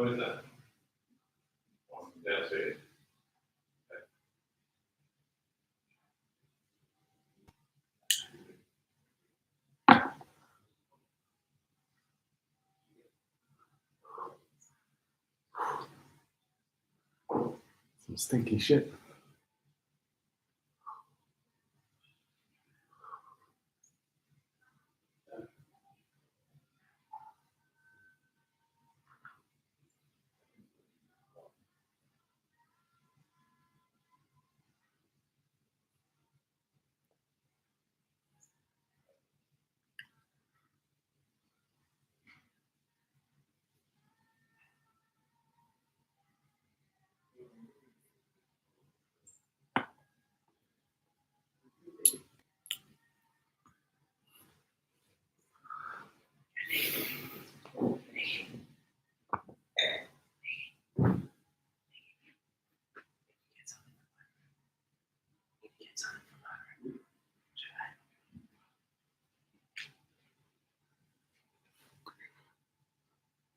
What is that? That's it. Some stinky shit.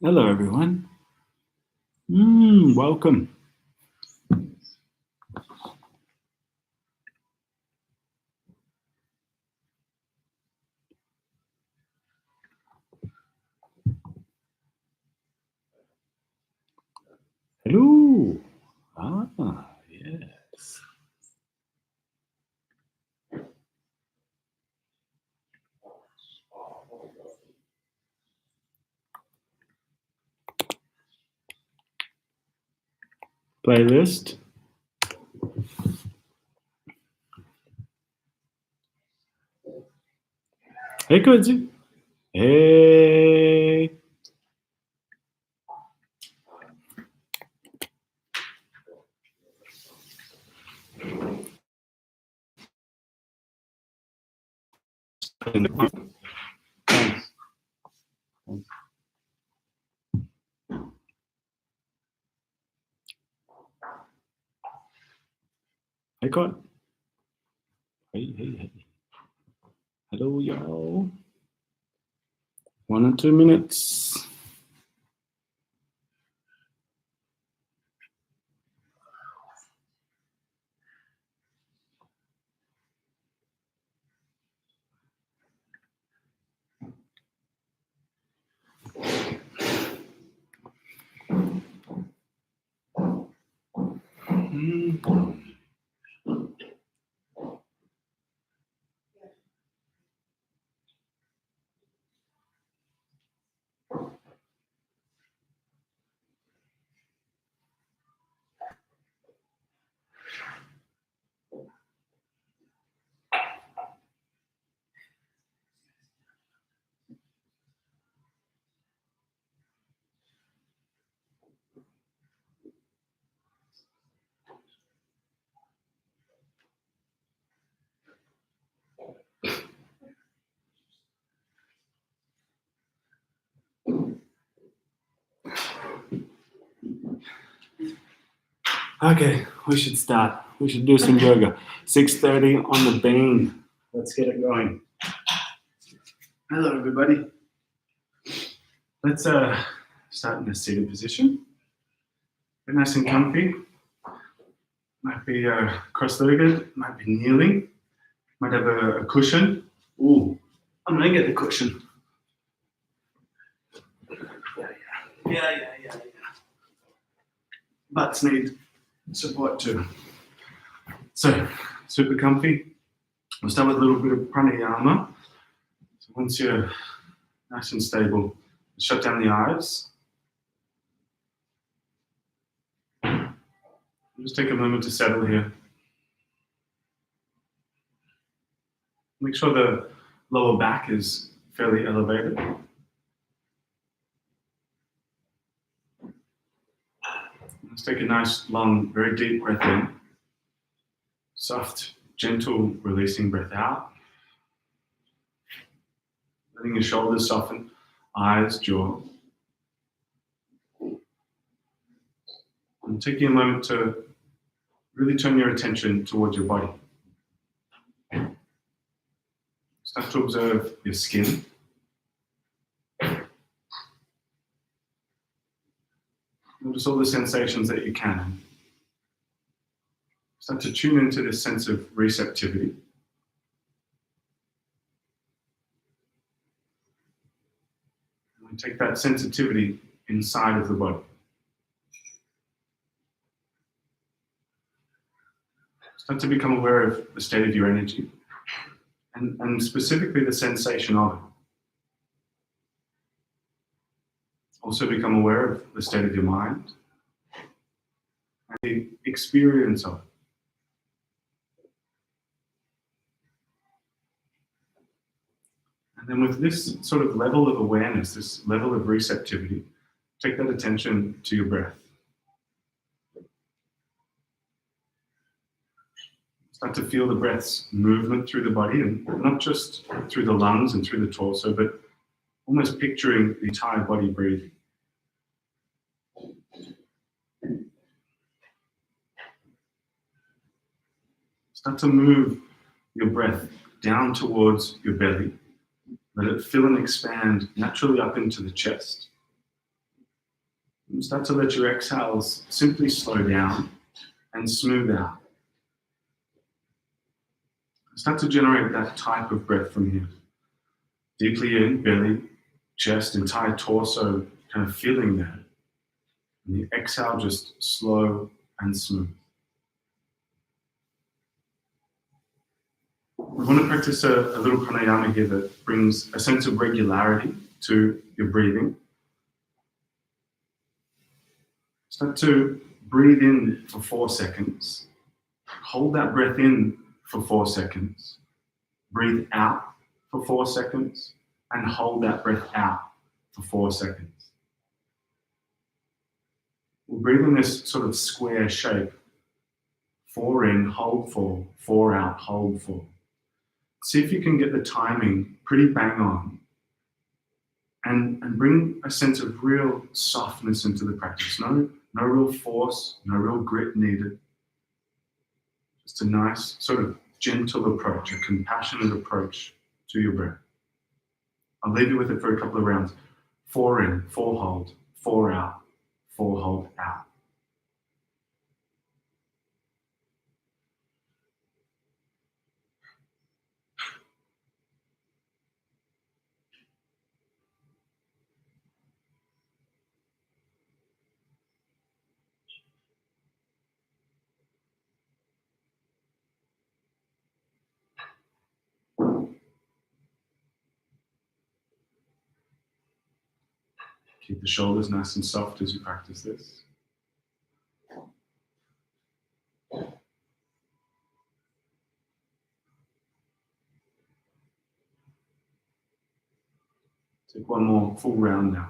Hello, everyone. Welcome. Hello. Yes. Playlist. Hey, Quincy. Hey. Thanks. Hey, Con. Hey. Hello, y'all. 1 or 2 minutes. Okay, we should start. We should do some yoga. 6:30 on the bean. Let's get it going. Hello, everybody. Let's start in a seated position. Get nice and comfy. Might be cross-legged, might be kneeling, might have a cushion. Ooh, I'm gonna get the cushion. Yeah. Butts need support too. So, super comfy. We'll start with a little bit of pranayama. So once you're nice and stable, shut down the eyes. Just take a moment to settle here. Make sure the lower back is fairly elevated. Let's take a nice, long, very deep breath in. Soft, gentle, releasing breath out. Letting your shoulders soften, eyes, jaw. And taking a moment to really turn your attention towards your body. Start to observe your skin. Notice all the sensations that you can. Start to tune into this sense of receptivity. And take that sensitivity inside of the body. Start to become aware of the state of your energy and specifically the sensation of it. Also become aware of the state of your mind and the experience of it. And then with this sort of level of awareness, this level of receptivity, take that attention to your breath. Start to feel the breath's movement through the body, and not just through the lungs and through the torso, but almost picturing the entire body breathing. Start to move your breath down towards your belly. Let it fill and expand naturally up into the chest. And start to let your exhales simply slow down and smooth out. Start to generate that type of breath from here. Deeply in, belly, chest, entire torso, kind of feeling that. And the exhale just slow and smooth. We want to practice a little pranayama here that brings a sense of regularity to your breathing. Start to breathe in for 4 seconds. Hold that breath in for 4 seconds. Breathe out for 4 seconds and hold that breath out for 4 seconds. We'll breathe in this sort of square shape. 4 in, hold 4, 4 out, hold 4. See if you can get the timing pretty bang on and bring a sense of real softness into the practice. No real force, no real grit needed. Just a nice sort of gentle approach, a compassionate approach to your breath. I'll leave you with it for a couple of rounds. 4 in, 4 hold, 4 out, 4 hold out. Keep the shoulders nice and soft as you practice this. Take one more full round now.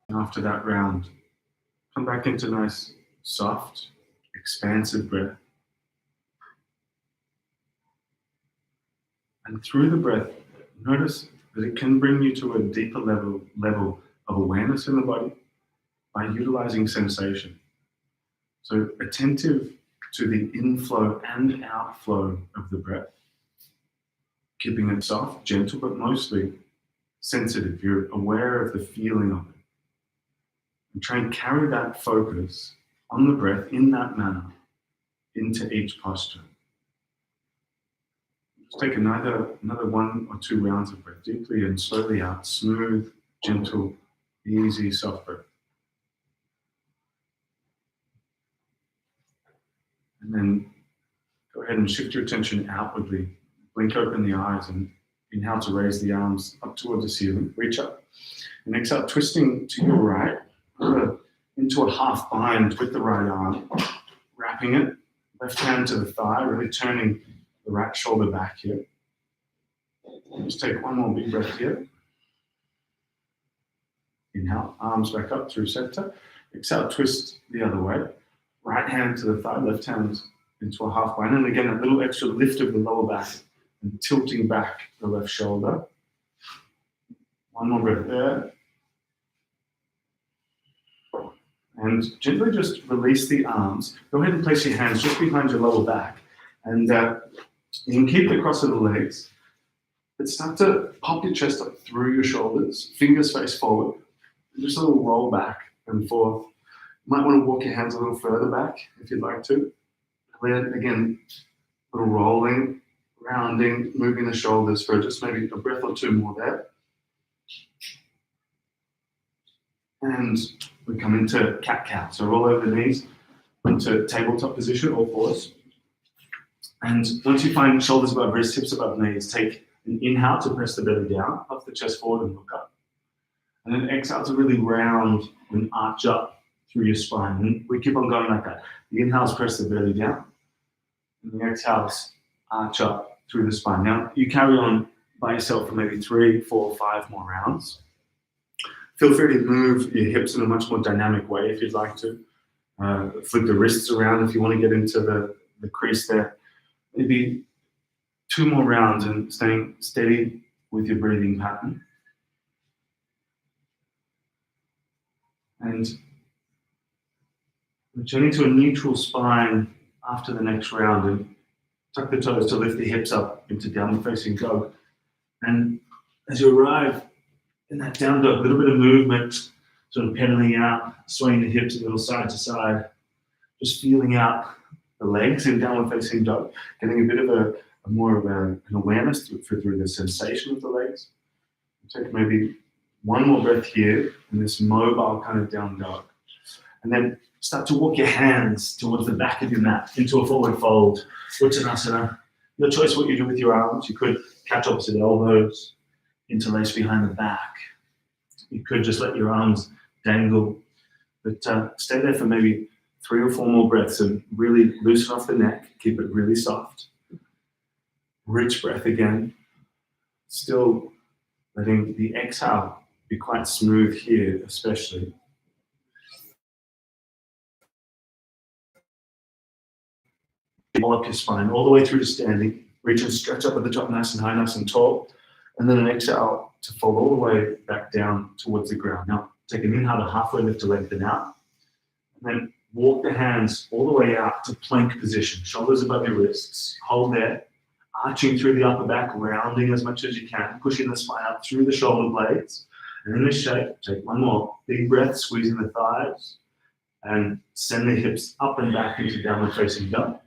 And after that round, come back into nice, soft, expansive breath. And through the breath, notice that it can bring you to a deeper level of awareness in the body by utilizing sensation. So attentive to the inflow and outflow of the breath, keeping it soft, gentle, but mostly sensitive. You're aware of the feeling of it. And try and carry that focus on the breath in that manner into each posture. Just take another 1 or 2 rounds of breath, deeply and slowly out, smooth, gentle, easy, soft breath. And then go ahead and shift your attention outwardly. Blink open the eyes and inhale to raise the arms up towards the ceiling. Reach up. And exhale, twisting to your right, into a half bind with the right arm, wrapping it, left hand to the thigh, really turning the right shoulder back here. Just take one more big breath here. Inhale, arms back up through center. Exhale, twist the other way. Right hand to the thigh, left hand into a half bind. And again, a little extra lift of the lower back and tilting back the left shoulder. One more breath there. And gently just release the arms. Go ahead and place your hands just behind your lower back. And You can keep the cross of the legs, but start to pop your chest up through your shoulders, fingers face forward, and just a little roll back and forth. You might want to walk your hands a little further back if you'd like to. And then again, a little rolling, rounding, moving the shoulders for just maybe a breath or two more there. And we come into cat-cow. So roll over the knees into tabletop position, all fours. And once you find shoulders above wrists, hips above knees, take an inhale to press the belly down, puff the chest forward and look up. And then exhale to really round and arch up through your spine. And we keep on going like that. The inhales press the belly down, and the exhales arch up through the spine. Now, you carry on by yourself for maybe 3, 4, 5 more rounds. Feel free to move your hips in a much more dynamic way if you'd like to. Flip the wrists around if you want to get into the crease there. Maybe 2 more rounds and staying steady with your breathing pattern. And returning to a neutral spine after the next round, and tuck the toes to lift the hips up into downward facing dog. And as you arrive in that down dog, a little bit of movement, sort of pedaling out, swaying the hips a little side to side, just feeling out the legs in downward facing dog, getting a bit of more of an awareness through the sensation of the legs. Take maybe 1 more breath here in this mobile kind of down dog. And then start to walk your hands towards the back of your mat into a forward fold, Uttanasana. Your choice what you do with your arms. You could catch opposite elbows, interlace behind the back. You could just let your arms dangle. But stay there for maybe 3 or 4 more breaths and really loosen off the neck. Keep it really soft. Rich breath again. Still letting the exhale be quite smooth here, especially. Roll up your spine all the way through to standing. Reach and stretch up at the top, nice and high, nice and tall. And then an exhale to fold all the way back down towards the ground. Now, take an inhale to halfway lift to lengthen out. And then walk the hands all the way out to plank position. Shoulders above your wrists. Hold there. Arching through the upper back, rounding as much as you can. Pushing the spine up through the shoulder blades. And in this shape, take 1 more. Big breath, squeezing the thighs. And send the hips up and back into downward facing dog.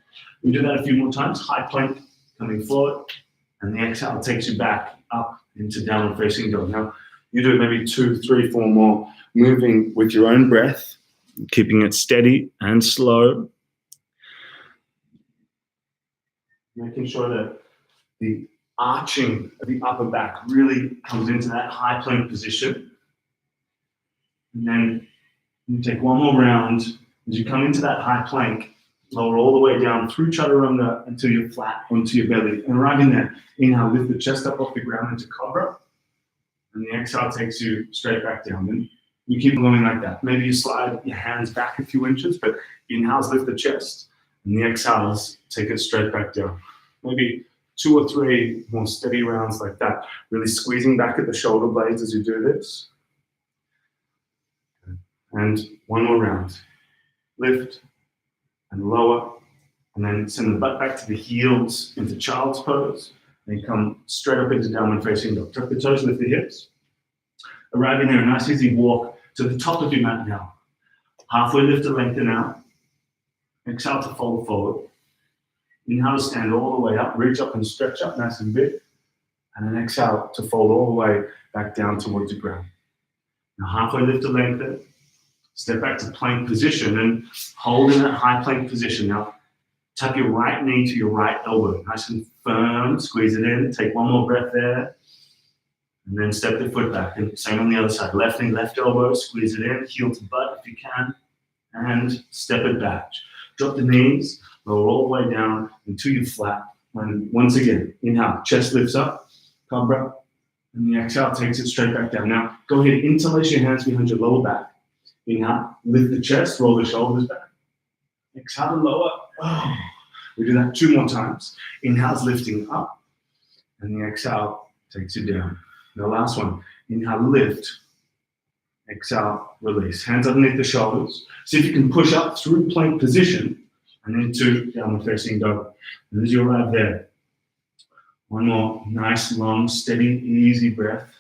We do that a few more times. High plank, coming forward. And the exhale takes you back up into downward facing dog. Now, you do maybe 2, 3, 4 more, moving with your own breath, keeping it steady and slow. Making sure that the arching of the upper back really comes into that high plank position. And then you take 1 more round. As you come into that high plank, lower all the way down through chaturanga until you're flat onto your belly. And arriving there, inhale, lift the chest up off the ground into cobra. And the exhale takes you straight back down. And you keep going like that. Maybe you slide your hands back a few inches, but inhales lift the chest. And the exhales take it straight back down. Maybe 2 or 3 more steady rounds like that. Really squeezing back at the shoulder blades as you do this. And 1 more round. Lift and lower. And then send the butt back to the heels into child's pose. And come straight up into downward facing dog. Tuck the toes, lift the hips. Arriving there, a nice easy walk to the top of your mat now. Halfway lift to lengthen out. Exhale to fold forward. Inhale to stand all the way up. Reach up and stretch up nice and big. And then exhale to fold all the way back down towards the ground. Now halfway lift to lengthen. Step back to plank position and hold in that high plank position. Now tuck your right knee to your right elbow. Nice and firm. Squeeze it in. Take 1 more breath there. And then step the foot back. And same on the other side. Left knee, left elbow. Squeeze it in. Heel to butt if you can. And step it back. Drop the knees. Lower all the way down until you're flat. And once again, inhale. Chest lifts up. Cobra. And the exhale takes it straight back down. Now go ahead. Interlace your hands behind your lower back. Inhale. Lift the chest. Roll the shoulders back. Exhale to lower. Oh. We do that 2 more times. Inhale's lifting up. And the exhale takes you down. The last one. Inhale, lift. Exhale, release. Hands underneath the shoulders. See if you can push up through plank position and into downward facing dog. And as you arrive there, One more nice, long, steady, easy breath.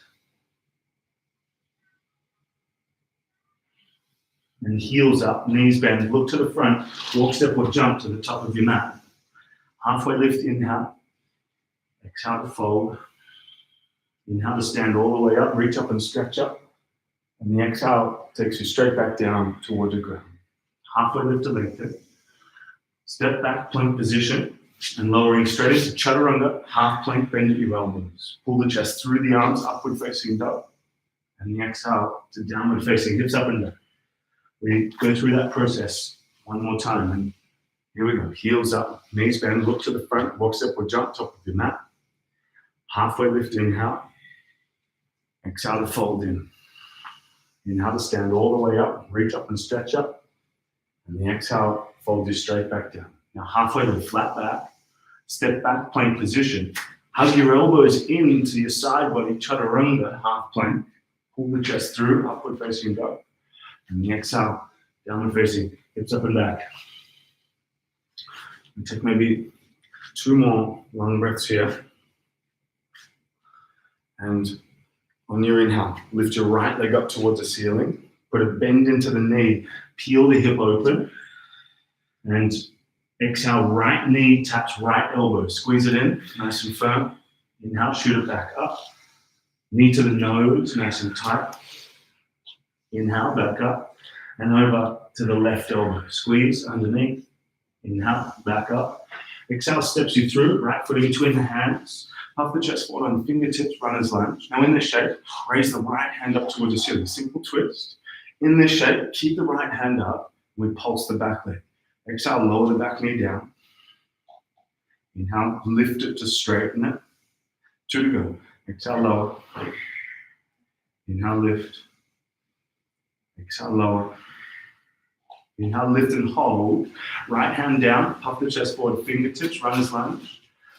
And heels up, knees bend, look to the front, walk, step, or jump to the top of your mat. Halfway lift, inhale. Exhale to fold. Inhale to stand all the way up, reach up and stretch up. And the exhale takes you straight back down towards the ground. Halfway lift to lengthen. Step back, plank position, and lowering straight into chaturanga, half plank, bend at your elbows. Pull the chest through the arms, upward facing dog. And the exhale to downward facing, hips up and down. We go through that process one more time. And here we go. Heels up, knees bend, look to the front, walk, step, or jump, top of your mat. Halfway lift, inhale. Exhale to fold in. Inhale to stand all the way up, reach up and stretch up. And the exhale, fold you straight back down. Now halfway lift, flat back. Step back, plank position. Hug your elbows into your side body, chaturanga, half plank. Pull the chest through, upward facing dog. And the exhale, downward facing, hips up and back. And take maybe 2 more long breaths here. And on your inhale, lift your right leg up towards the ceiling. Put a bend into the knee. Peel the hip open. And exhale, right knee taps right elbow. Squeeze it in, nice and firm. Inhale, shoot it back up. Knee to the nose, nice and tight. Inhale, back up. And over to the left elbow. Squeeze underneath. Inhale, back up. Exhale, steps you through. Right foot in between the hands. Puff the chest forward on fingertips, runner's lunge. Now in this shape, raise the right hand up towards the ceiling. Simple twist. In this shape, keep the right hand up. We pulse the back leg. Exhale, lower the back knee down. Inhale, lift it to straighten it. 2 to go. Exhale, lower. Inhale, lift. Exhale, lower. Inhale, lift and hold. Right hand down, puff the chest forward, fingertips, runner's lunge.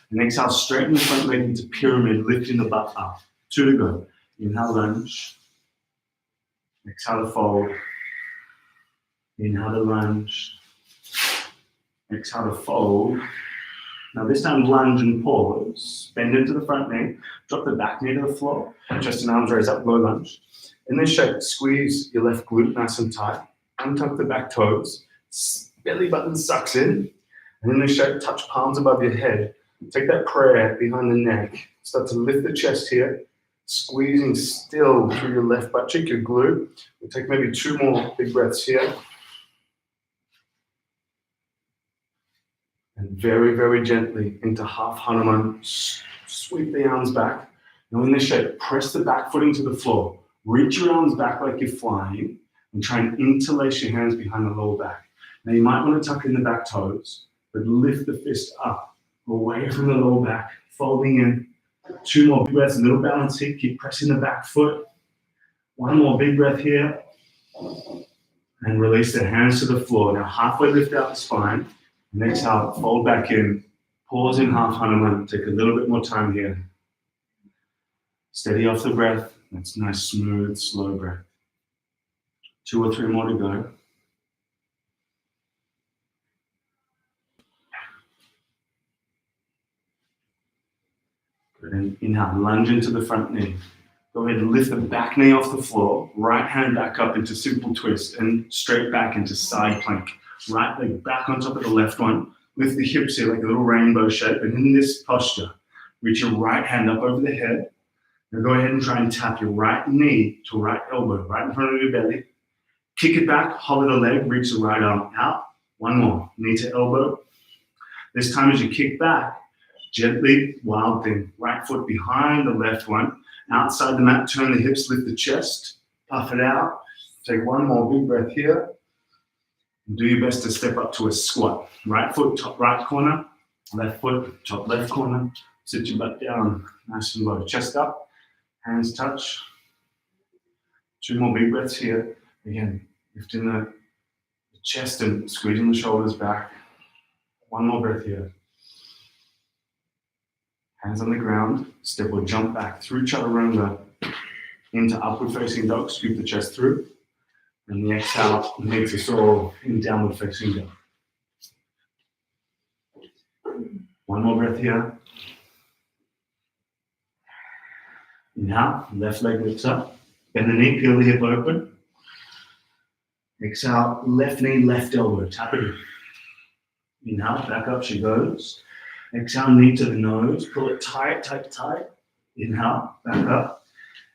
And exhale, straighten the front leg into pyramid, lifting the butt up. 2 to go. Inhale, lunge. Exhale to fold. Inhale to lunge. Exhale to fold. Now this time, lunge and pause. Bend into the front knee. Drop the back knee to the floor. Chest and arms raise up, low lunge. In this shape, squeeze your left glute nice and tight. Untuck the back toes. Belly button sucks in. And in this shape, touch palms above your head. Take that prayer behind the neck. Start to lift the chest here. Squeezing still through your left butt cheek, your glute. We'll take maybe 2 more big breaths here. And very, very gently into half Hanuman. Sweep the arms back. Now in this shape, press the back foot into the floor. Reach your arms back like you're flying. And try and interlace your hands behind the lower back. Now you might want to tuck in the back toes, but lift the fist up, away from the lower back, folding in. 2 more big breaths, a little balance here. Keep pressing the back foot. 1 more big breath here. And release the hands to the floor. Now halfway lift out the spine. And exhale, fold back in. Pause in half Hanuman. Take a little bit more time here. Steady off the breath. That's nice, smooth, slow breath. 2 or 3 more to go. Good. And inhale, lunge into the front knee. Go ahead and lift the back knee off the floor. Right hand back up into simple twist and straight back into side plank. Right leg back on top of the left one. Lift the hips here like a little rainbow shape. And in this posture, reach your right hand up over the head. Now go ahead and try and tap your right knee to right elbow, right in front of your belly. Kick it back, hover the leg, reach the right arm out. 1 more, knee to elbow. This time as you kick back, gently, wild thing. Right foot behind the left one. Outside the mat, turn the hips, lift the chest, puff it out. Take 1 more big breath here. And do your best to step up to a squat. Right foot, top right corner. Left foot, top left corner. Sit your butt down, nice and low. Chest up, hands touch. 2 more big breaths here. Again, lifting the chest and squeezing the shoulders back. 1 more breath here. Hands on the ground. Step or jump back through chaturanga into upward facing dog. Scoop the chest through. And the exhale makes us all in downward facing dog. 1 more breath here. Inhale, left leg lifts up. Bend the knee, peel the hip open. Exhale, left knee, left elbow, tap it in. Inhale, back up she goes. Exhale, knee to the nose, pull it tight, tight, tight. Inhale, back up.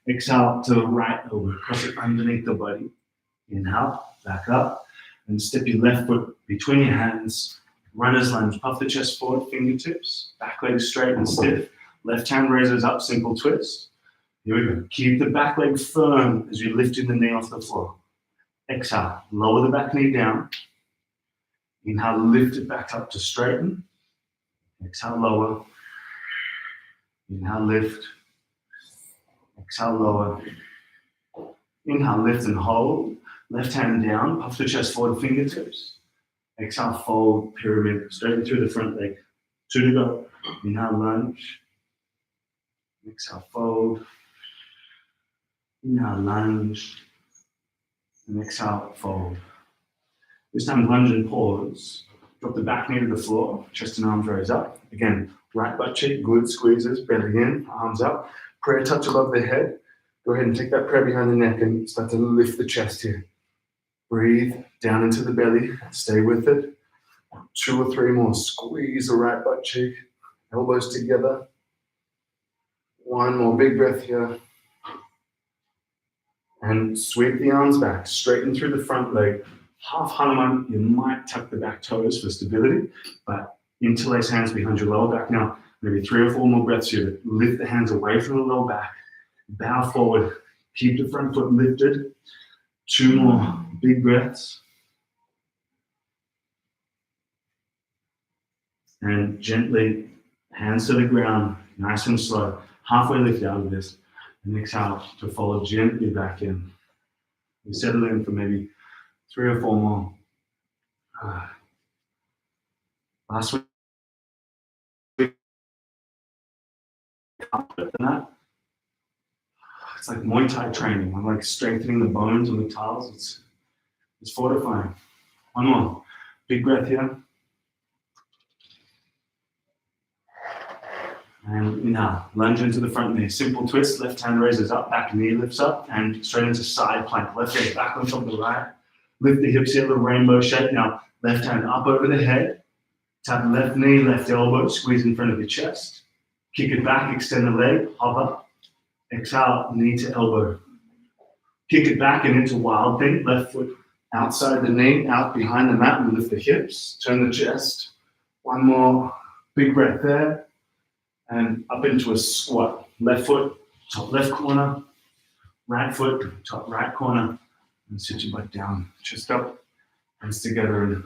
Exhale to the right elbow, cross it underneath the body. Inhale, back up, and step your left foot between your hands. Runner's lunge, puff the chest forward, fingertips, back leg straight and stiff. Left hand raises up, simple twist. Here we go. Keep the back leg firm as you're lifting the knee off the floor. Exhale, lower the back knee down. Inhale, lift it back up to straighten. Exhale, lower. Inhale, lift. Exhale, lower. Inhale, lift and hold. Left hand down, puff the chest forward, fingertips. Exhale, fold, pyramid, straighten through the front leg. 2 to go. Inhale, lunge. Exhale, fold. Inhale, lunge. And exhale, fold. This time, lunge and pause. Drop the back knee to the floor, chest and arms raise up. Again, right butt cheek, glute squeezes, belly in, arms up. Prayer touch above the head. Go ahead and take that prayer behind the neck and start to lift the chest here. Breathe down into the belly, stay with it. 2 or 3 more. Squeeze the right butt cheek, elbows together. 1 more big breath here. And sweep the arms back, straighten through the front leg. Half Hanuman, you might tuck the back toes for stability, but interlace hands behind your lower back. Now, maybe 3 or 4 more breaths here. Lift the hands away from the lower back. Bow forward. Keep the front foot lifted. 2 more big breaths. And gently, hands to the ground, nice and slow. Halfway lift out of this. And exhale to follow gently back in. You settle in for maybe 3 or 4 more. Last week, it's like Muay Thai training. I'm like strengthening the bones and the tiles. It's fortifying. 1 more. Big breath here. And inhale, lunge into the front knee. Simple twist, left hand raises up, back knee lifts up, and straight into side plank. Left hand back on top of the right. Lift the hips here, little rainbow shape. Now, left hand up over the head. Tap left knee, left elbow, squeeze in front of your chest. Kick it back, extend the leg, hover. Exhale, knee to elbow. Kick it back and into wild thing. Left foot outside the knee, out behind the mat, and lift the hips. Turn the chest. 1 more big breath there. And up into a squat. Left foot, top left corner. Right foot, top right corner. And sit your butt down. Chest up, hands together, and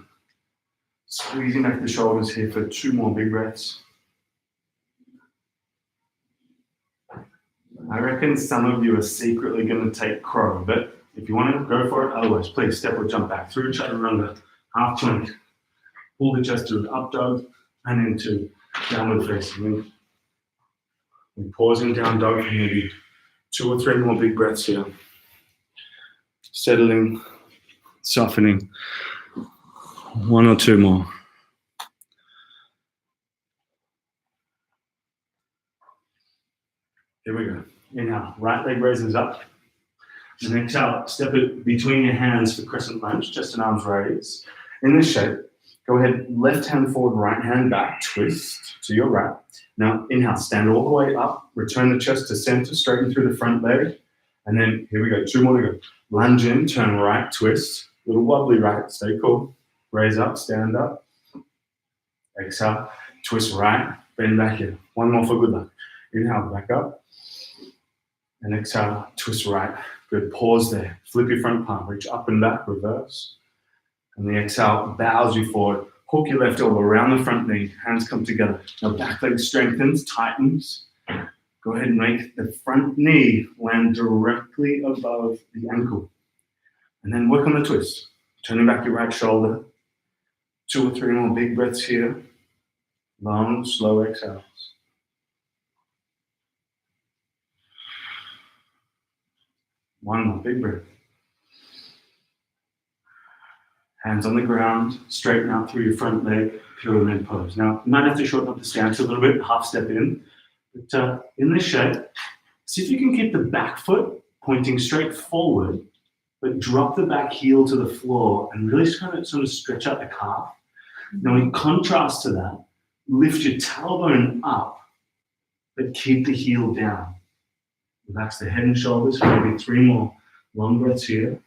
squeezing back the shoulders here for 2 more big breaths. I reckon some of you are secretly going to take crow, but if you want to, go for it. Otherwise, please step or jump back through chaturanga, half plank. Pull the chest to up dog and into downward facing. We're pausing down dog for maybe 2 or 3 more big breaths here. Settling, softening. 1 or 2 more. Here we go. Inhale, right leg raises up. And exhale, step it between your hands for crescent lunge, chest and arms raised. In this shape, go ahead, left hand forward, right hand back, twist to your right. Now, inhale, stand all the way up, return the chest to center, straighten through the front leg. And then, here we go, 2 more to go. Lunge in, turn right, twist. Little wobbly right, stay cool. Raise up, stand up. Exhale, twist right, bend back here. 1 more for good luck. Inhale, back up. And exhale, twist right. Good, pause there. Flip your front palm, reach up and back, reverse. And the exhale bows you forward. Hook your left elbow around the front knee. Hands come together. Now back leg strengthens, tightens. Go ahead and make the front knee land directly above the ankle. And then work on the twist. Turning back your right shoulder. 2 or 3 more big breaths here. Long, slow exhales. One more big breath. Hands on the ground, straighten out through your front leg, pyramid pose. Now, you might have to shorten up the stance a little bit, half step in. But in this shape, See if you can keep the back foot pointing straight forward, but drop the back heel to the floor and really kind of sort of stretch out the calf. Now in contrast to that, lift your tailbone up, but keep the heel down. Relax the head and shoulders for maybe 3 more long breaths here.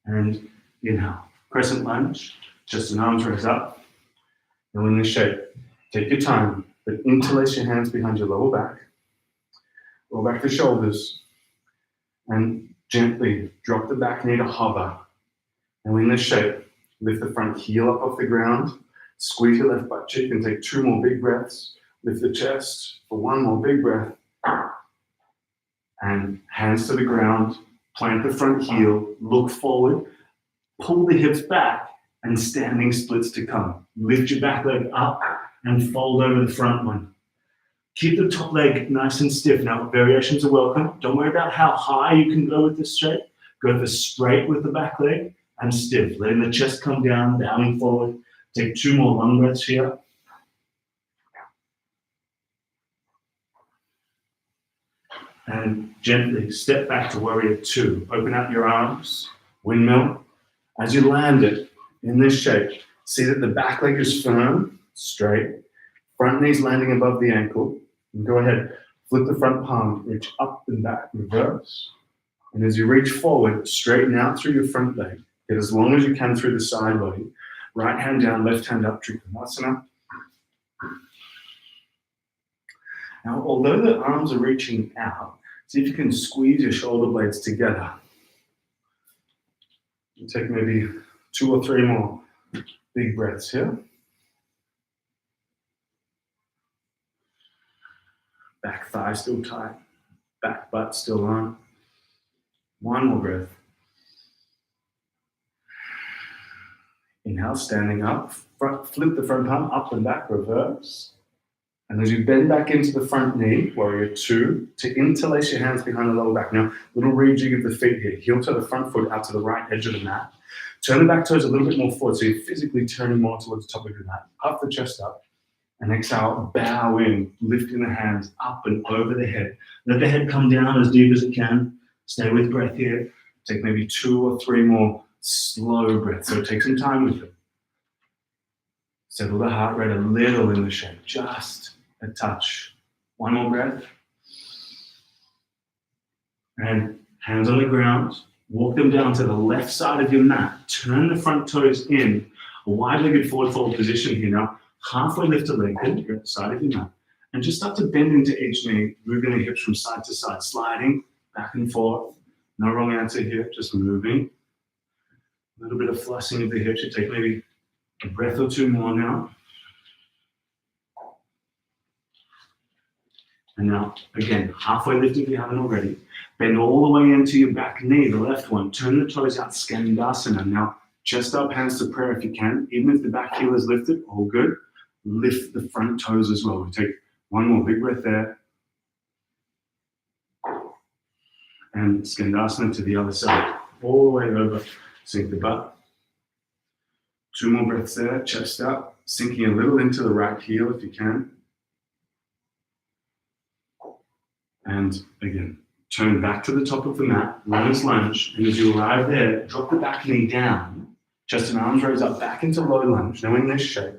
And inhale, crescent lunge, chest and arms raise up. Now in this shape, take your time, but interlace your hands behind your lower back. Roll back the shoulders and gently drop the back knee to hover. Now in this shape, lift the front heel up off the ground, squeeze your left butt cheek and take 2 more big breaths. Lift the chest for 1 more big breath. And hands to the ground, plant the front heel, look forward, pull the hips back, and standing splits to come. Lift your back leg up and fold over the front one. Keep the top leg nice and stiff. Now, variations are welcome. Don't worry about how high you can go with this shape. Go for straight with the back leg and stiff. Letting the chest come down, bowing forward. Take 2 more long breaths here. And gently step back to warrior 2. Open up your arms, windmill. As you land it in this shape, see that the back leg is firm, straight. Front knee's landing above the ankle. And go ahead, flip the front palm, reach up and back, reverse. And as you reach forward, straighten out through your front leg. Get as long as you can through the side body. Right hand down, left hand up, Trikonasana. Now, although the arms are reaching out, see if you can squeeze your shoulder blades together. You take maybe 2 or 3 more big breaths here. Back thigh still tight, back butt still on. 1 more breath. Inhale, standing up, flip the front palm up and back, reverse. And as you bend back into the front knee, warrior 2, to interlace your hands behind the lower back. Now, little rejig of the feet here. Heel to the front foot out to the right edge of the mat. Turn the back toes a little bit more forward, so you're physically turning more towards the top of your mat. Puff the chest up. And exhale, bow in, lifting the hands up and over the head. Let the head come down as deep as it can. Stay with breath here. Take maybe 2 or 3 more slow breaths. So take some time with it. Settle the heart rate a little in the shape, just a touch. 1 more breath. And hands on the ground. Walk them down to the left side of your mat. Turn the front toes in. A wide-legged forward fold position here now. Halfway lift to lengthen. You're at the side of your mat. And just start to bend into each knee, moving the hips from side to side, sliding back and forth. No wrong answer here, just moving. A little bit of flushing of the hips. You take maybe a breath or 2 more now. And now, again, halfway lift if you haven't already. Bend all the way into your back knee, the left one. Turn the toes out, Skandasana. Now, chest up, hands to prayer if you can. Even if the back heel is lifted, all good. Lift the front toes as well. We take 1 more big breath there. And Skandasana to the other side. All the way over, sink the butt. 2 more breaths there, chest up. Sinking a little into the right heel if you can. And again, turn back to the top of the mat, runner's lunge, and as you arrive there, drop the back knee down, chest and arms raise up back into low lunge. Now in this shape,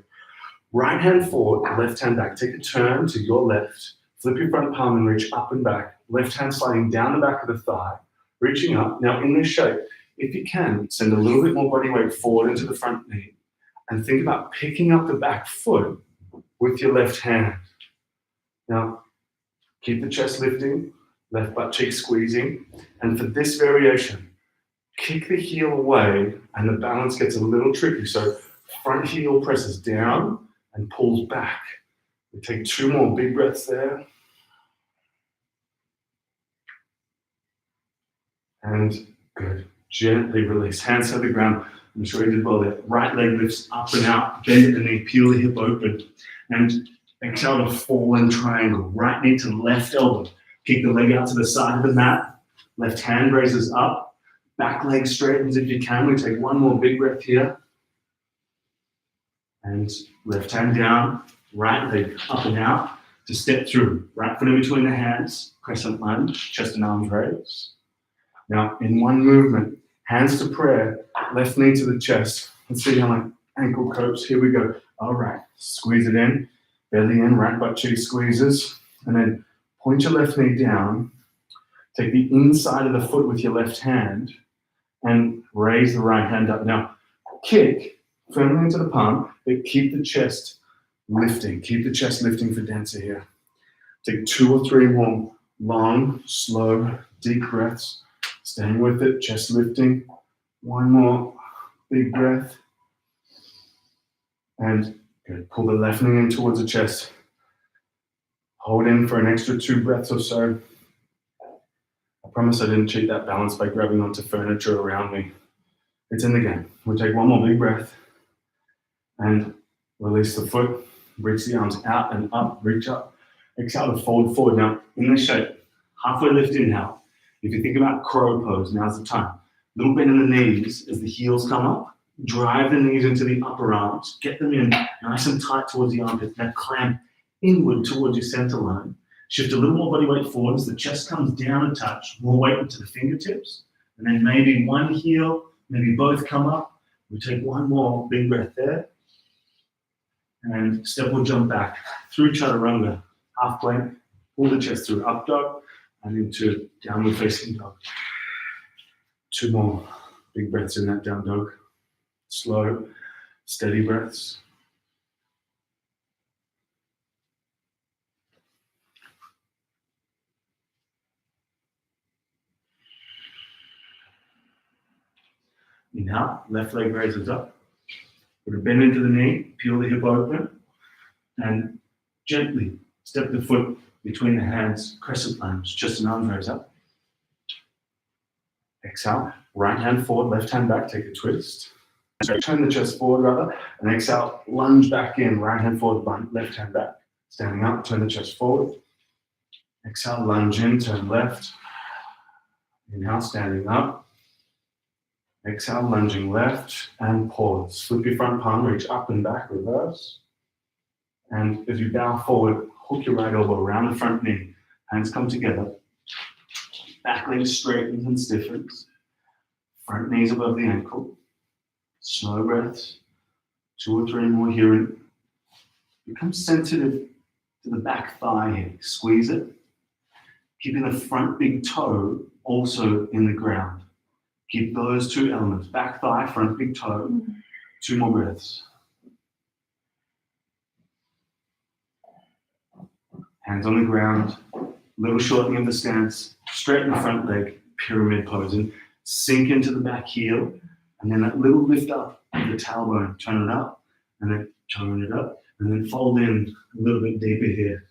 right hand forward, left hand back. Take a turn to your left, flip your front palm and reach up and back. Left hand sliding down the back of the thigh, reaching up. Now in this shape, if you can, send a little bit more body weight forward into the front knee and think about picking up the back foot with your left hand. Now, keep the chest lifting, left butt cheek squeezing. And for this variation, kick the heel away and the balance gets a little tricky. So front heel presses down and pulls back. We take 2 more big breaths there. And good. Gently release. Hands to the ground. I'm sure you did well there. Right leg lifts up and out. Bend at the knee, peel the hip open. And exhale to fallen triangle. Right knee to left elbow. Kick the leg out to the side of the mat. Left hand raises up. Back leg straightens if you can. We take 1 more big breath here. And left hand down, right leg up and out to step through. Right foot in between the hands, crescent lunge, chest and arms raise. Now, in one movement, hands to prayer, left knee to the chest. Let's see how my ankle copes. Here we go. All right, squeeze it in, belly in, right butt cheek squeezes, and then point your left knee down. Take the inside of the foot with your left hand and raise the right hand up. Now, kick firmly into the palm, but keep the chest lifting. Keep the chest lifting for dancer here. Take 2 or 3 more long, slow, deep breaths. Staying with it, chest lifting. One more big breath. And good. Pull the left knee in towards the chest. Hold in for an extra 2 breaths or so. I promise I didn't cheat that balance by grabbing onto furniture around me. It's in the game. We'll take one more big breath and release the foot. Reach the arms out and up, reach up. Exhale to fold forward. Now, in this shape, halfway lift inhale. If you think about crow pose, now's the time. Little bend in the knees as the heels come up. Drive the knees into the upper arms. Get them in nice and tight towards the armpits. Now clamp inward towards your center line. Shift a little more body weight forward as the chest comes down a touch. More weight into the fingertips. And then maybe one heel, maybe both come up. We take one more big breath there. And step or jump back through chaturanga. Half plank. Pull the chest through up dog and into downward facing dog. 2 more big breaths in that down dog. Slow, steady breaths. Inhale, left leg raises up. Put a bend into the knee, peel the hip open, and gently step the foot between the hands, crescent lunge, chest and arms raise up. Exhale, right hand forward, left hand back, take a twist. So turn the chest forward rather, and exhale, lunge back in, right hand forward, left hand back. Standing up, turn the chest forward. Exhale, lunge in, turn left. Inhale, standing up. Exhale, lunging left, and pause. Flip your front palm, reach up and back, reverse. And as you bow forward, hook your right elbow around the front knee. Hands come together. Back leg straightens and stiffens. Front knees above the ankle. Slow breaths. 2 or 3 more here. Become sensitive to the back thigh here. Squeeze it. Keeping the front big toe also in the ground. Keep those 2 elements. Back thigh, front big toe. 2 more breaths. Hands on the ground. Little shortening of the stance. Straighten the front leg. Pyramid pose. And sink into the back heel. And then that little lift up of the tailbone. Turn it up. And then turn it up. And then fold in a little bit deeper here.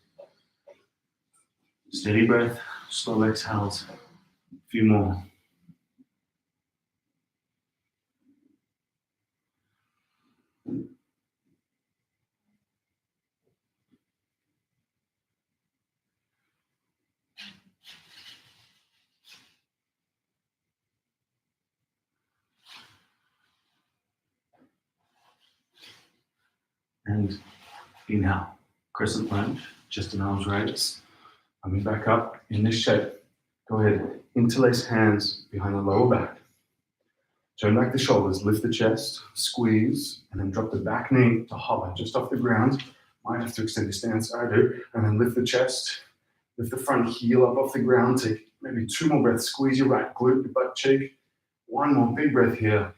Steady breath. Slow exhales. A few more. And inhale, crescent lunge, chest and arms raised. Coming back up in this shape. Go ahead, interlace hands behind the lower back. Turn back the shoulders, lift the chest, squeeze, and then drop the back knee to hover just off the ground. Might have to extend your stance, I do. And then lift the chest, lift the front heel up off the ground. Take maybe 2 more breaths. Squeeze your right glute, your butt cheek. 1 more big breath here.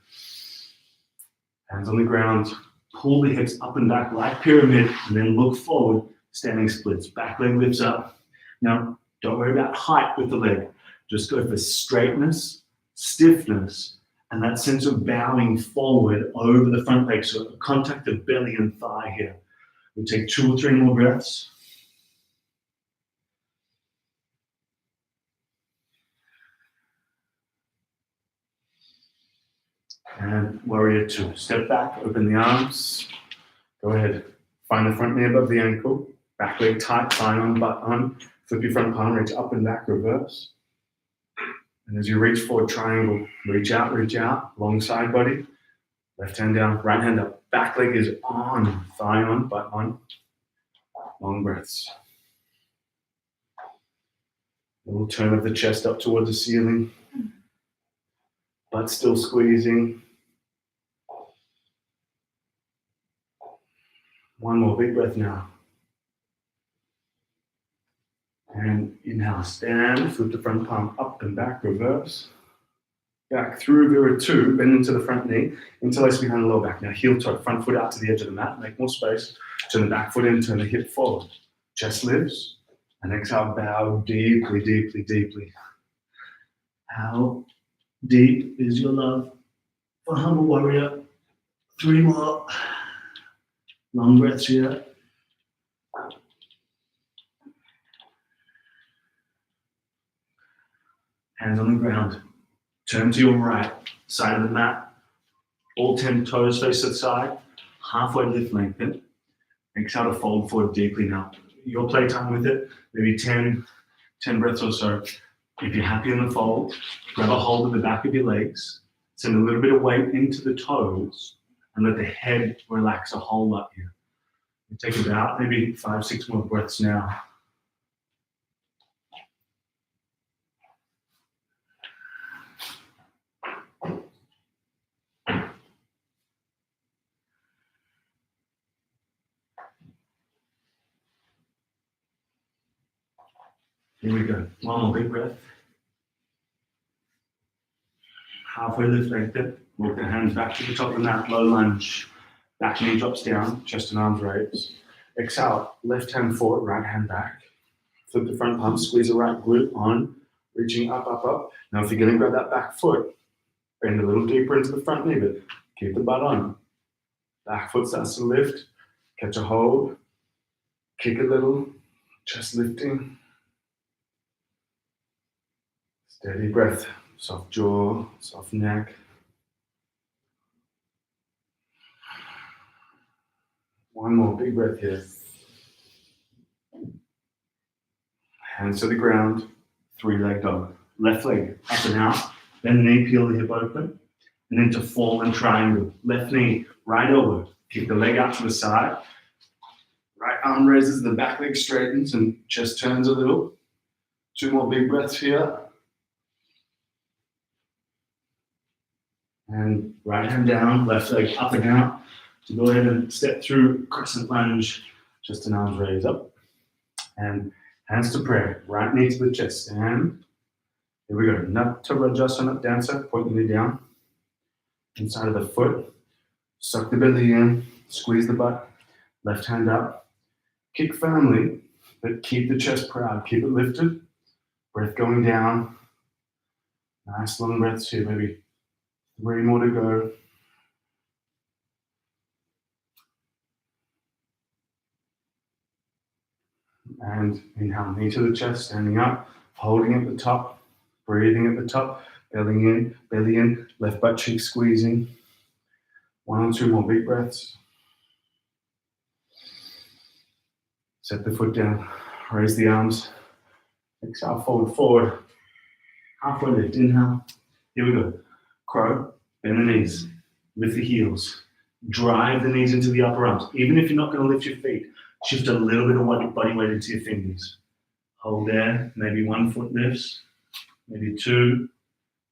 Hands on the ground. Pull the hips up and back like pyramid, and then look forward, standing splits. Back leg lifts up. Now, don't worry about height with the leg. Just go for straightness, stiffness, and that sense of bowing forward over the front leg. So contact of belly and thigh here. We'll take 2 or 3 more breaths. And warrior 2. Step back, open the arms. Go ahead. Find the front knee above the ankle. Back leg tight, thigh on, butt on. Flip your front palm, reach up and back, reverse. And as you reach forward, triangle. Reach out, long side body. Left hand down, right hand up. Back leg is on, thigh on, butt on. Long breaths. Little turn of the chest up towards the ceiling. Butt still squeezing. One more big breath now. And inhale, stand, flip the front palm up and back, reverse. Back through Vira 2, bend into the front knee, interlace behind the lower back. Now heel toe, front foot out to the edge of the mat, make more space. Turn the back foot in, turn the hip forward. Chest lifts, and exhale, bow deeply, deeply, deeply. How deep is your love for Humble Warrior? 3 more. Long breaths here. Hands on the ground. Turn to your right side of the mat. All 10 toes face to the side. Halfway lift, lengthen. Exhale to fold forward deeply now. Your playtime with it, maybe 10 breaths or so. If you're happy in the fold, grab a hold of the back of your legs. Send a little bit of weight into the toes and let the head relax a whole lot here. Take about maybe 5, 6 more breaths now. Here we go. One more big breath. Halfway lift, lengthen. Walk the hands back to the top of the mat, low lunge. Back knee drops down, chest and arms raised. Exhale, left hand forward, right hand back. Flip the front palm, squeeze the right glute on, reaching up, up, up. Now if you're gonna grab that back foot, bend a little deeper into the front knee, but keep the butt on. Back foot starts to lift, catch a hold, kick a little, chest lifting. Steady breath, soft jaw, soft neck. One more big breath here. Hands to the ground, 3-leg dog. Left leg up and out, bend the knee, peel the hip open, and into fallen triangle. Left knee, right elbow, kick the leg out to the side. Right arm raises, the back leg straightens and chest turns a little. 2 more big breaths here. And right hand down, left leg up and out. So go ahead and step through crescent lunge, chest and arms raise up. And hands to prayer, right knee to the chest, stand. Here we go, Natarajasana, dancer, point the knee down. Inside of the foot, suck the belly in, squeeze the butt, left hand up. Kick firmly, but keep the chest proud, keep it lifted. Breath going down. Nice long breaths here, maybe 3 more to go. And inhale, knee to the chest, standing up, holding at the top, breathing at the top, belly in, left butt cheek squeezing. 1 or 2 more big breaths. Set the foot down, raise the arms. Exhale, fold forward. Halfway lift, inhale. Here we go. Crow, bend the knees, lift the heels. Drive the knees into the upper arms. Even if you're not going to lift your feet, shift a little bit of body weight into your fingers. Hold there, maybe 1 foot lifts, maybe 2,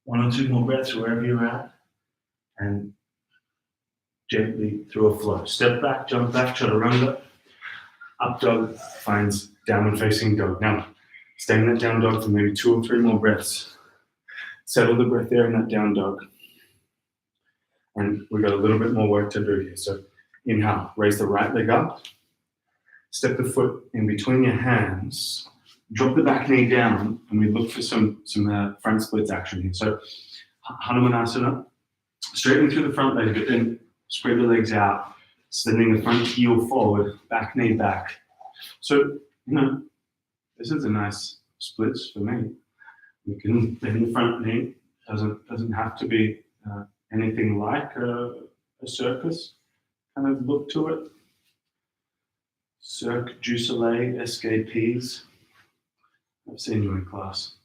1 or 2 more breaths wherever you're at, and gently through a flow. Step back, jump back, chaturanga. Up dog finds downward facing dog. Now, stay in that down dog for maybe 2 or 3 more breaths. Settle the breath there in that down dog. And we've got a little bit more work to do here. So inhale, raise the right leg up. Step the foot in between your hands. Drop the back knee down, and we look for some front splits action here. So Hanumanasana, straightening through the front leg, but then spread the legs out, sending the front heel forward, back knee back. So, this is a nice splits for me. You can bend the front knee. Doesn't have to be anything like a circus kind of look to it. Cirque du Soleil, escapes. I've seen you in class.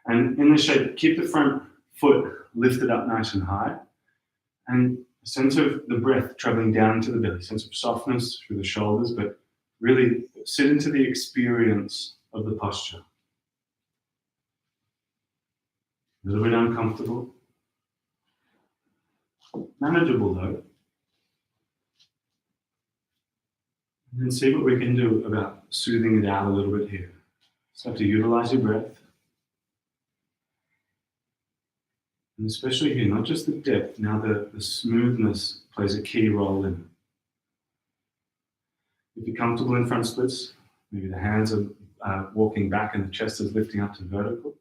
And in this shape, keep the front foot lifted up nice and high. And a sense of the breath traveling down to the belly, sense of softness through the shoulders, but really sit into the experience of the posture. A little bit uncomfortable. Manageable though. And then see what we can do about soothing it out a little bit here. Start to utilize your breath. And especially here, not just the depth, now the smoothness plays a key role in it. If you're comfortable in front splits, maybe the hands are walking back and the chest is lifting up to vertical.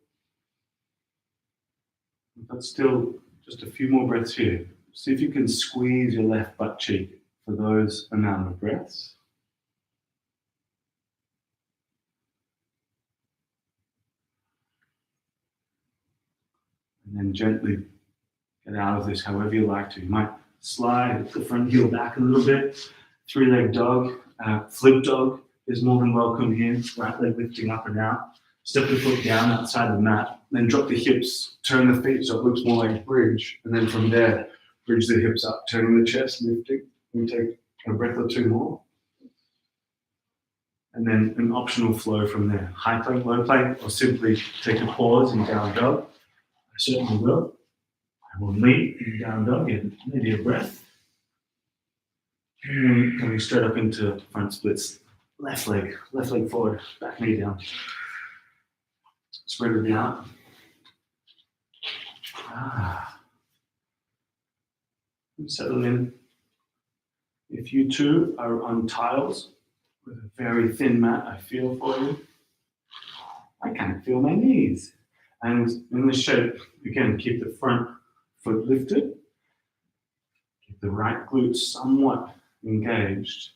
But still, just a few more breaths here. See if you can squeeze your left butt cheek for those amount of breaths. And then gently get out of this however you like to. You might slide the front heel back a little bit. Three-leg dog, flip dog is more than welcome here. Right leg lifting up and out. Step the foot down outside the mat. Then drop the hips, turn the feet so it looks more like a bridge. And then from there, bridge the hips up, turning the chest, lifting. We take a breath or two more. And then an optional flow from there. High plank, low plank, or simply take a pause in down dog. I certainly will. I will meet in down dog and maybe a breath. And then coming straight up into front splits. Left leg forward, back knee down. Spread it out. Settle in. If you too are on tiles with a very thin mat, I feel for you. I can't feel my knees. And in this shape, again, keep the front foot lifted. Keep the right glute somewhat engaged.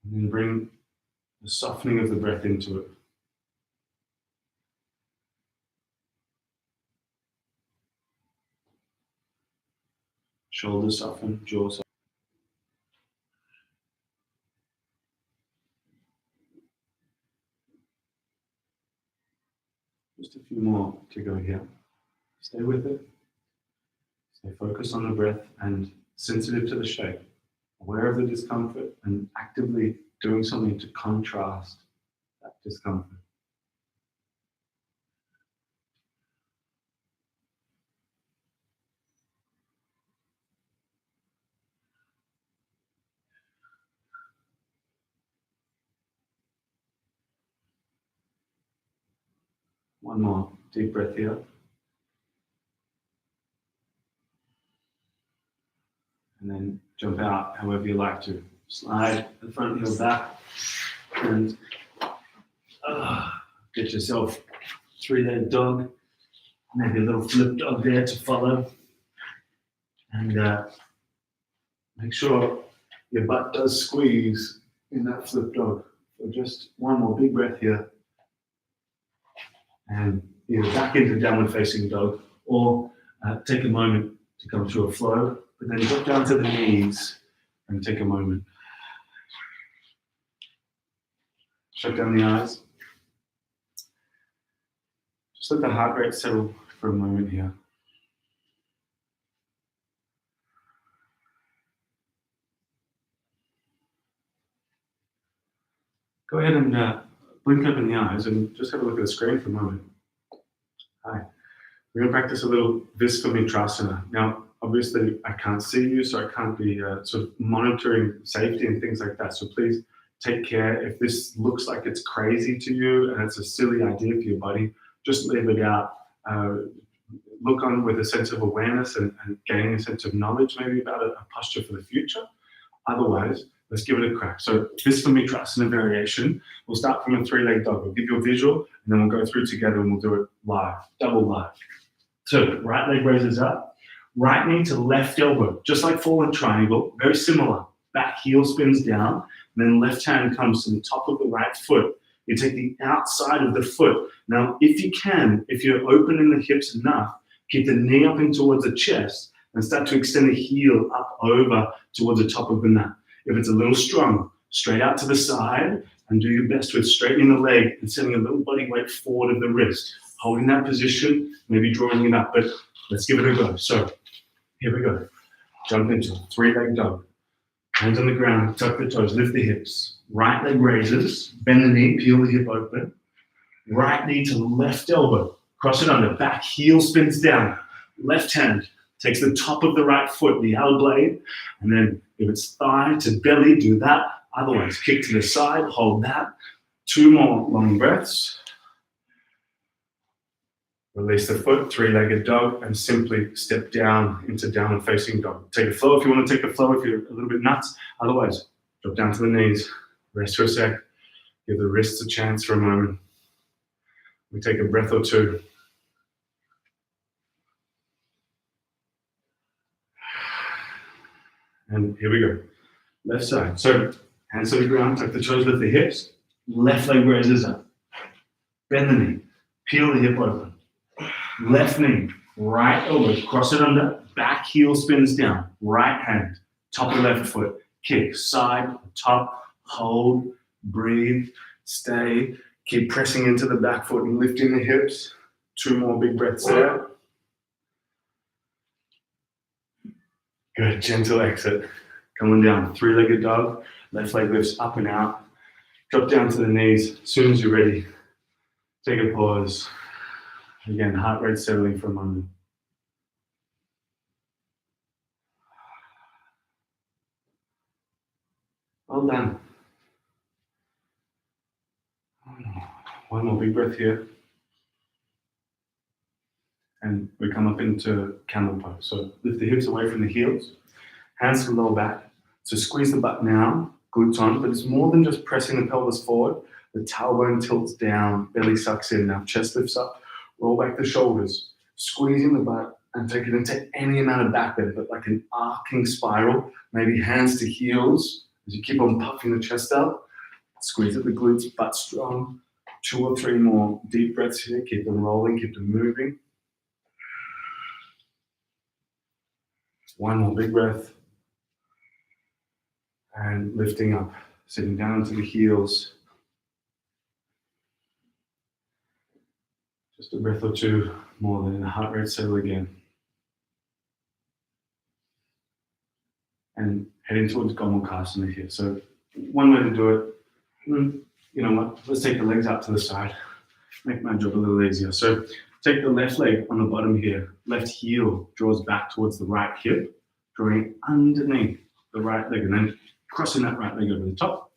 And then bring the softening of the breath into it. Shoulders soften, jaw soften. Just a few more to go here. Stay with it. Stay focused on the breath and sensitive to the shape. Aware of the discomfort and actively doing something to contrast that discomfort. One more deep breath here. And then jump out however you like to. Slide the front heel back and get yourself three-leg dog. Maybe a little flip dog there to follow. And make sure your butt does squeeze in that flip dog. So just one more big breath here. And either back into downward facing dog or take a moment to come to a flow, but then drop down to the knees and take a moment. Shut down the eyes. Just let the heart rate settle for a moment here. Go ahead and blink open the eyes and just have a look at the screen for a moment. Hi. We're going to practice a little Vishvamitrasana. Now, obviously, I can't see you, so I can't be sort of monitoring safety and things like that. So please take care. If this looks like it's crazy to you and it's a silly idea for your body, just leave it out. Look on with a sense of awareness and gaining a sense of knowledge maybe about a posture for the future. Otherwise, let's give it a crack. So Vishvamitrasana variation, we'll start from a three-leg dog. We'll give you a visual, and then we'll go through together and we'll do it live, double live. So right leg raises up, right knee to left elbow, just like fallen triangle, very similar. Back heel spins down, and then left hand comes to the top of the right foot. You take the outside of the foot. Now, if you can, if you're open in the hips enough, keep the knee up in towards the chest and start to extend the heel up over towards the top of the mat. If it's a little strong, straight out to the side and do your best with straightening the leg and sending a little body weight forward of the wrist. Holding that position, maybe drawing it up, but let's give it a go. So here we go. Jump into three-leg dog. Hands on the ground, tuck the toes, lift the hips. Right leg raises, bend the knee, peel the hip open. Right knee to left elbow, cross it under, back heel spins down. Left hand takes the top of the right foot, the outer blade, and then if it's thigh to belly, do that. Otherwise, kick to the side, hold that. 2 more long breaths. Release the foot, three-legged dog, and simply step down into downward facing dog. Take a flow if you want to take a flow if you're a little bit nuts. Otherwise, drop down to the knees, rest for a sec, give the wrists a chance for a moment. We take a breath or two. And here we go. Left side. So hands to the ground, tuck the toes, lift the hips. Left leg raises up. Bend the knee, peel the hip open. Left knee, right elbow, cross it under, back heel spins down. Right hand, top of left foot, kick, side, top, hold, breathe, stay. Keep pressing into the back foot and lifting the hips. 2 more big breaths there. Good, gentle exit. Coming down, three-legged dog. Left leg lifts up and out. Drop down to the knees. As soon as you're ready, take a pause. Again, heart rate settling for a moment. Well done. One more big breath here. And we come up into camel pose. So lift the hips away from the heels, hands to the lower back. So squeeze the butt now, glutes on, but it's more than just pressing the pelvis forward. The tailbone tilts down, belly sucks in. Now chest lifts up, roll back the shoulders, squeezing the butt and take it into any amount of back bend, but like an arcing spiral, maybe hands to heels. As you keep on puffing the chest out, squeeze at the glutes, butt strong. 2 or 3 more deep breaths here. Keep them rolling, keep them moving. 1 more big breath. And lifting up, sitting down to the heels. Just a breath or 2 more, then the heart rate settle again. And heading towards Gomukhasana here. So one way to do it, you know what, let's take the legs out to the side. Make my job a little easier. So take the left leg on the bottom here. Left heel draws back towards the right hip, drawing underneath the right leg, and then crossing that right leg over the top.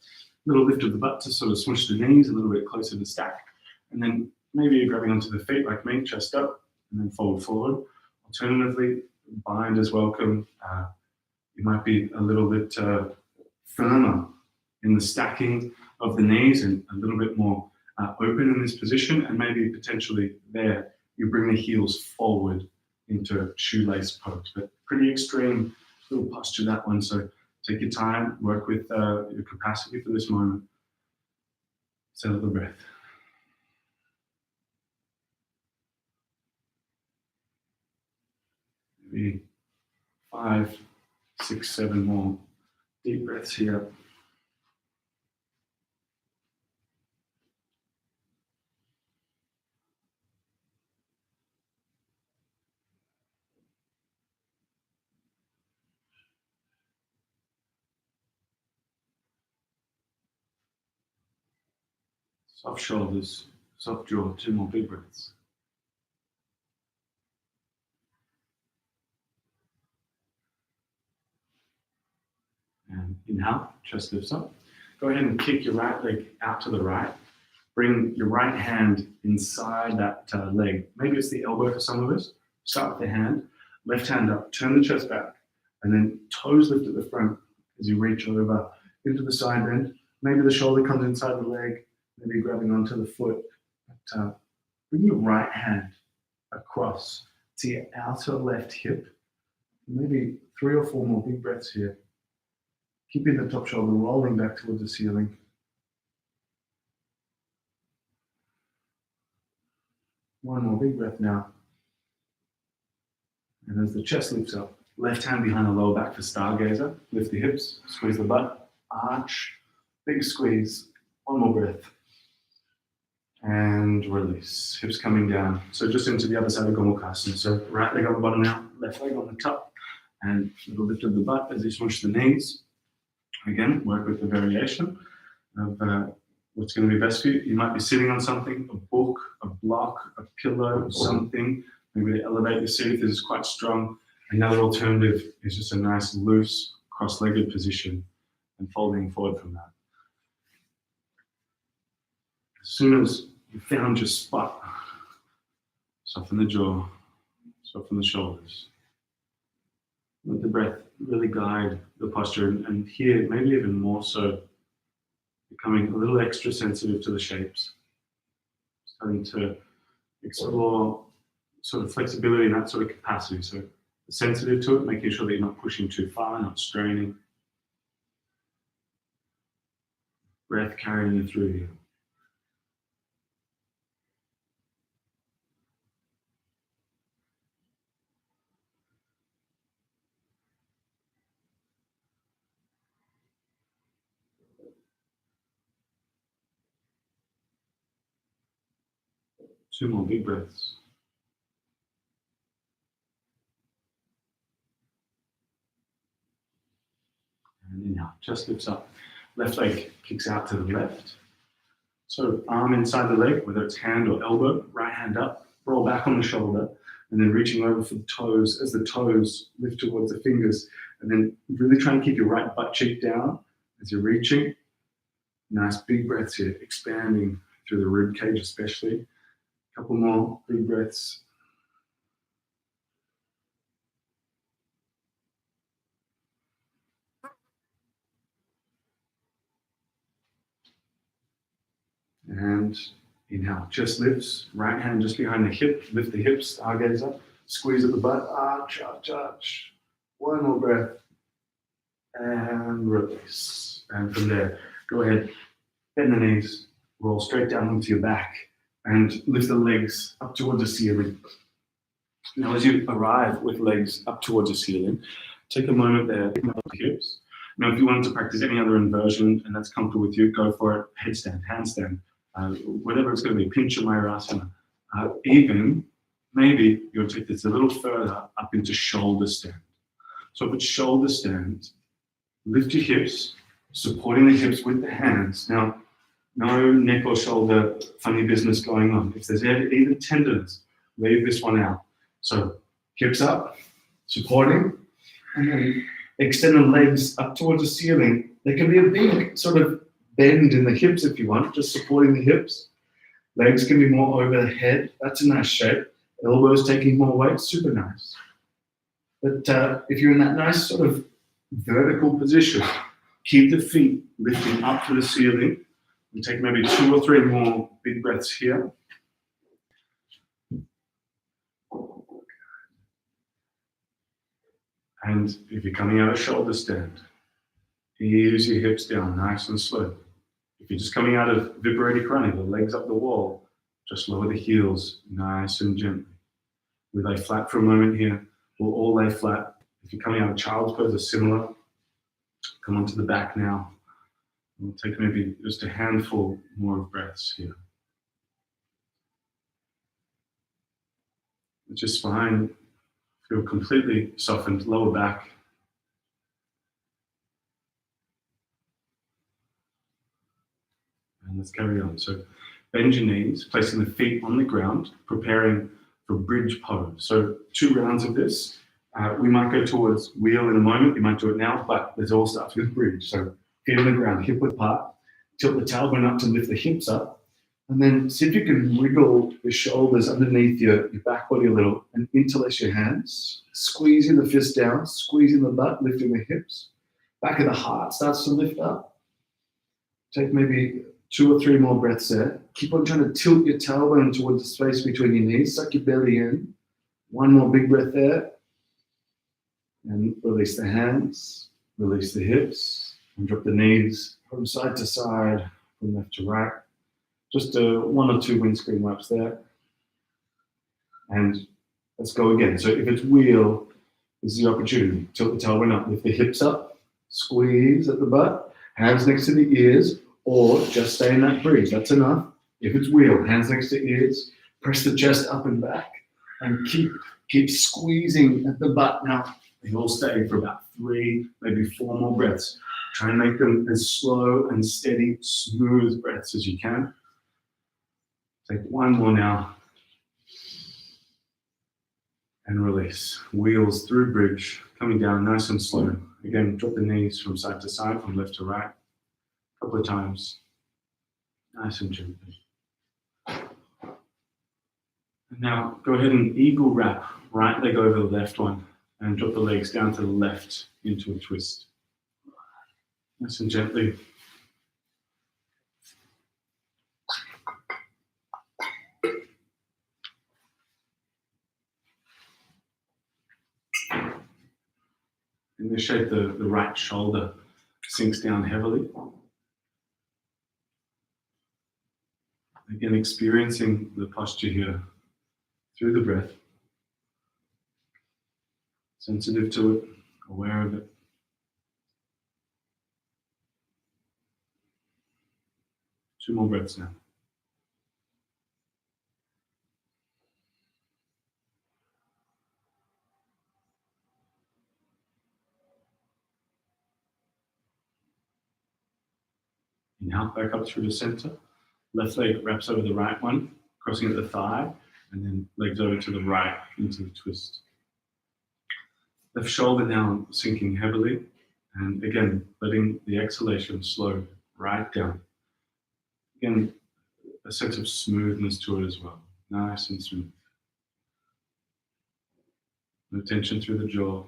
Little lift of the butt to sort of smush the knees a little bit closer to stack. And then maybe you're grabbing onto the feet like me, chest up, and then fold forward. Alternatively, bind is welcome. You might be a little bit firmer in the stacking of the knees and a little bit more open in this position, and maybe potentially there you bring the heels forward into shoelace pose. But pretty extreme little posture, that one. So take your time, work with your capacity for this moment. Settle the breath. Maybe 5, 6, 7 more deep breaths here. Soft shoulders, soft jaw, 2 more big breaths. And inhale, chest lifts up. Go ahead and kick your right leg out to the right. Bring your right hand inside that leg. Maybe it's the elbow for some of us. Start with the hand, left hand up, turn the chest back, and then toes lift at the front as you reach over into the side bend. Maybe the shoulder comes inside the leg, maybe grabbing onto the foot. But, bring your right hand across to your outer left hip. Maybe 3 or 4 more big breaths here. Keeping the top shoulder rolling back towards the ceiling. One more big breath now. And as the chest lifts up, left hand behind the lower back for stargazer. Lift the hips, squeeze the butt, arch, big squeeze. 1 more breath. And release. Hips coming down. So just into the other side of Gomukhasana. So right leg on the bottom now, left leg on the top. And a little lift of the butt as you swoosh the knees. Again, work with the variation of what's going to be best for you. You might be sitting on something, a book, a block, a pillow, something, maybe to elevate your seat if this is quite strong. Another alternative is just a nice loose cross-legged position and folding forward from that. As soon as you found your spot, soften the jaw, soften the shoulders. Let the breath really guide the posture, and here, maybe even more so, becoming a little extra sensitive to the shapes. Starting to explore sort of flexibility in that sort of capacity. So sensitive to it, making sure that you're not pushing too far, not straining. Breath carrying you through here. Two more big breaths. And inhale, chest lifts up. Left leg kicks out to the left. So arm inside the leg, whether it's hand or elbow, right hand up, roll back on the shoulder, and then reaching over for the toes as the toes lift towards the fingers. And then really try and keep your right butt cheek down as you're reaching. Nice big breaths here, expanding through the rib cage especially. A couple more big breaths. And inhale, chest lifts, right hand just behind the hip, lift the hips, gaze up, squeeze at the butt, arch, arch, arch. One more breath, and release. And from there, go ahead, bend the knees, roll straight down onto your back, and lift the legs up towards the ceiling. Now, as you arrive with legs up towards the ceiling, take a moment there, pick up the hips. Now, if you wanted to practice any other inversion and that's comfortable with you, go for it. Headstand, handstand, whatever it's going to be, Vinyasa. Even maybe you'll take this a little further up into shoulder stand. So if it's shoulder stand, lift your hips, supporting the hips with the hands. Now, no neck or shoulder funny business going on. If there's even tenderness, leave this one out. So hips up, supporting, and then extend the legs up towards the ceiling. There can be a big sort of bend in the hips if you want, just supporting the hips. Legs can be more over the head. That's a nice shape. Elbows taking more weight, super nice. But if you're in that nice sort of vertical position, keep the feet lifting up to the ceiling. And take maybe 2 or 3 more big breaths here. And if you're coming out of shoulder stand, ease your hips down nice and slow. If you're just coming out of Viparita, the legs up the wall, just lower the heels nice and gently. We lay flat for a moment here. We'll all lay flat. If you're coming out of child's pose, or similar, come onto the back now. We'll take maybe just a handful more of breaths here. Just fine. Feel completely softened, lower back. And let's carry on. So bend your knees, placing the feet on the ground, preparing for bridge pose. So 2 rounds of this. We might go towards wheel in a moment. You might do it now, but it all starts with bridge. So feet on the ground, hip width apart. Tilt the tailbone up to lift the hips up. And then see if you can wriggle the shoulders underneath your back body a little and interlace your hands. Squeezing the fist down, squeezing the butt, lifting the hips. Back of the heart starts to lift up. Take maybe 2 or 3 more breaths there. Keep on trying to tilt your tailbone towards the space between your knees. Suck your belly in. 1 more big breath there. And release the hands, release the hips, and drop the knees from side to side, from left to right. Just 1 or 2 windscreen wipes there. And let's go again. So if it's wheel, this is the opportunity. Tilt the tailbone up, lift the hips up, squeeze at the butt, hands next to the ears, or just stay in that bridge. That's enough. If it's wheel, hands next to ears, press the chest up and back, and keep Keep squeezing at the butt now. They all stay for about 3, maybe 4 more breaths. Try and make them as slow and steady, smooth breaths as you can. Take 1 more now. And release. Wheels through bridge, coming down nice and slow. Again, drop the knees from side to side, from left to right. A couple of times. Nice and gently. And now go ahead and eagle wrap. Right leg over the left one. And drop the legs down to the left into a twist. Nice and gently. In this shape, the right shoulder sinks down heavily. Again, experiencing the posture here through the breath. Sensitive to it, aware of it. Two more breaths now. Inhale, back up through the center. Left leg wraps over the right one, crossing at the thigh, and then legs over to the right into the twist. Left shoulder now sinking heavily, and again, letting the exhalation slow right down. Again, a sense of smoothness to it as well. Nice and smooth. No tension through the jaw.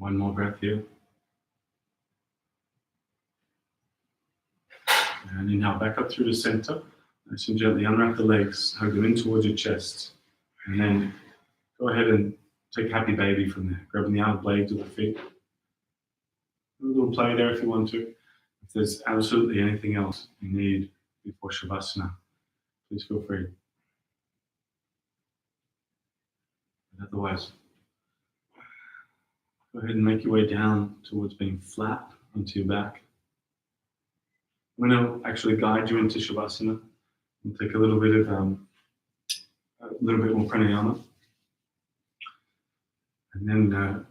One more breath here. And inhale back up through the center. Nice and gently unwrap the legs, hug them in towards your chest. And then go ahead and take happy baby from there. Grabbing the outer blades of the feet. A little play there if you want to. If there's absolutely anything else you need before Shavasana, please feel free. But otherwise, go ahead and make your way down towards being flat onto your back. I'm going to actually guide you into Shavasana and take a little bit more pranayama. And then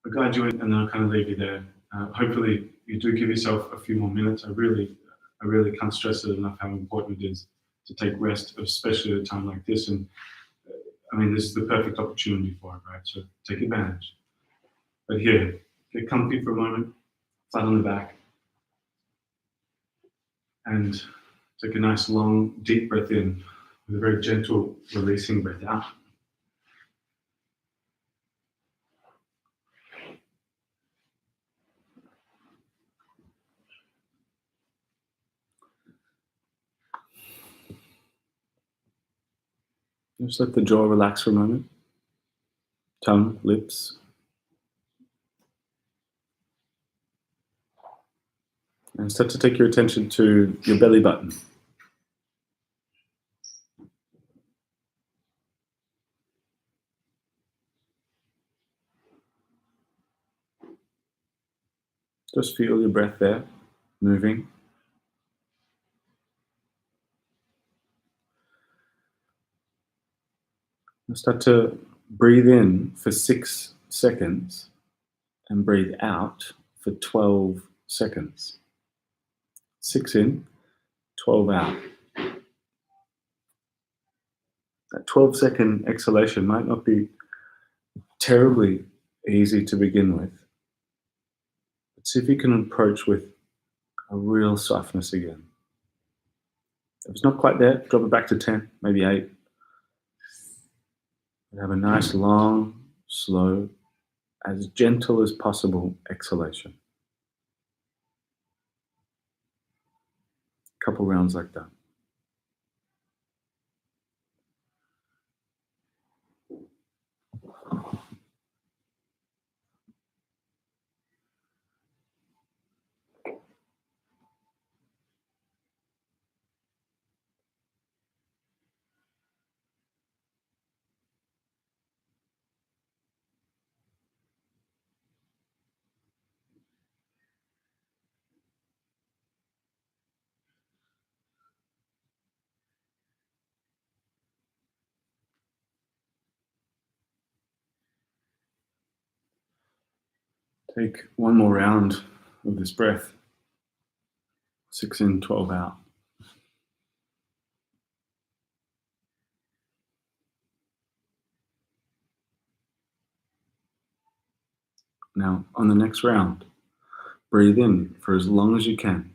I'll guide you in and then I'll kind of leave you there. Hopefully you do give yourself a few more minutes. I really can't stress it enough how important it is to take rest, especially at a time like this. And I mean, this is the perfect opportunity for it, right? So take advantage. But here, get comfy for a moment, flat on the back, and take a nice long, deep breath in with a very gentle, releasing breath out. Just let the jaw relax for a moment. Tongue, lips. And start to take your attention to your belly button. Just feel your breath there, moving. And start to breathe in for 6 seconds and breathe out for 12 seconds. 6 in, 12 out. That 12-second exhalation might not be terribly easy to begin with. But see if you can approach with a real softness again. If it's not quite there, drop it back to 10, maybe 8. And have a nice, long, slow, as gentle as possible exhalation. A couple rounds like that. Take one more round of this breath. 6 in, 12 out. Now, on the next round, breathe in for as long as you can.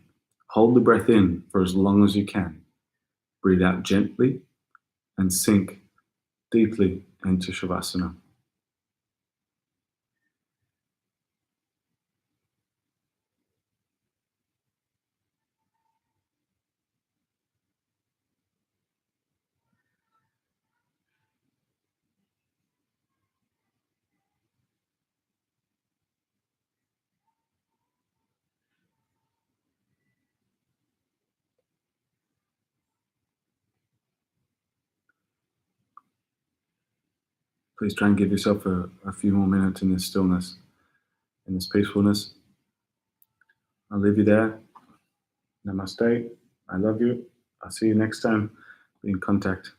Hold the breath in for as long as you can. Breathe out gently and sink deeply into Shavasana. Please try and give yourself a few more minutes in this stillness, in this peacefulness. I'll leave you there. Namaste. I love you. I'll see you next time. Be in contact.